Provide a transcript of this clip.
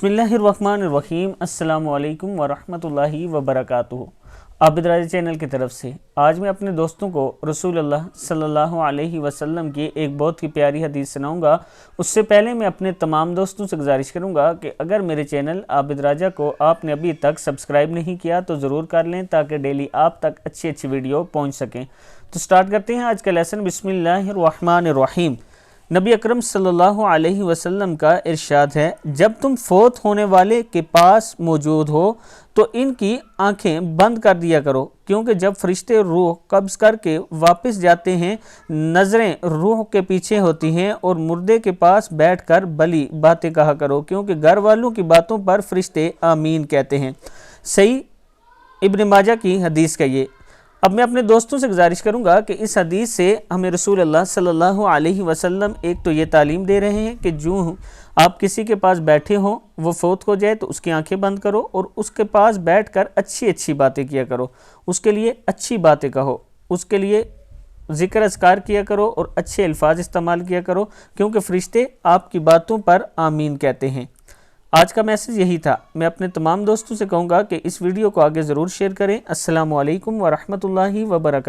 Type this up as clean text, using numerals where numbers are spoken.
बिस्मिल्लाहिर्रहमानिर्रहीम। अस्सलामु अलैकुम वरहमतुल्लाहि वबरकातुहू। आबिद राजा चैनल की तरफ से आज मैं अपने दोस्तों को रसूलुल्लाह सल्लल्लाहु अलैहि वसल्लम की एक बहुत ही प्यारी हदीस सुनाऊंगा। उससे पहले मैं अपने तमाम दोस्तों से गुजारिश करूंगा कि अगर मेरे चैनल आबिद राजा को आपने अभी तक सब्सक्राइब नहीं किया तो ज़रूर कर लें ताकि डेली आप तक अच्छी अच्छी वीडियो पहुँच सकें। तो स्टार्ट करते हैं आज का लेसन। बिस्मिल्लाहिर्रहमानिर्रहीम। नबी अकरम सल्लल्लाहु अलैहि वसल्लम का इरशाद है, जब तुम फोत होने वाले के पास मौजूद हो तो इनकी आंखें बंद कर दिया करो, क्योंकि जब फरिश्ते रूह कब्ज़ करके वापस जाते हैं नज़रें रूह के पीछे होती हैं, और मुर्दे के पास बैठकर भली बातें कहा करो, क्योंकि घर वालों की बातों पर फरिश्ते आमीन कहते हैं। सही इब्न माजा की हदीस का ये। अब मैं अपने दोस्तों से गुजारिश करूंगा कि इस हदीस से हमें रसूल अल्लाह सल्लल्लाहु अलैहि वसल्लम एक तो ये तालीम दे रहे हैं कि जो आप किसी के पास बैठे हो वो फौत हो जाए तो उसकी आंखें बंद करो और उसके पास बैठकर अच्छी अच्छी बातें किया करो, उसके लिए अच्छी बातें कहो, उसके लिए ज़िक्र अज़कार किया करो और अच्छे अल्फाज इस्तेमाल किया करो, क्योंकि फ़रिश्ते आपकी बातों पर आमीन कहते हैं। आज का मैसेज यही था। मैं अपने तमाम दोस्तों से कहूँगा कि इस वीडियो को आगे ज़रूर शेयर करें। अस्सलामु अलैकुम वरहमतुल्लाहि वबरकातुहू।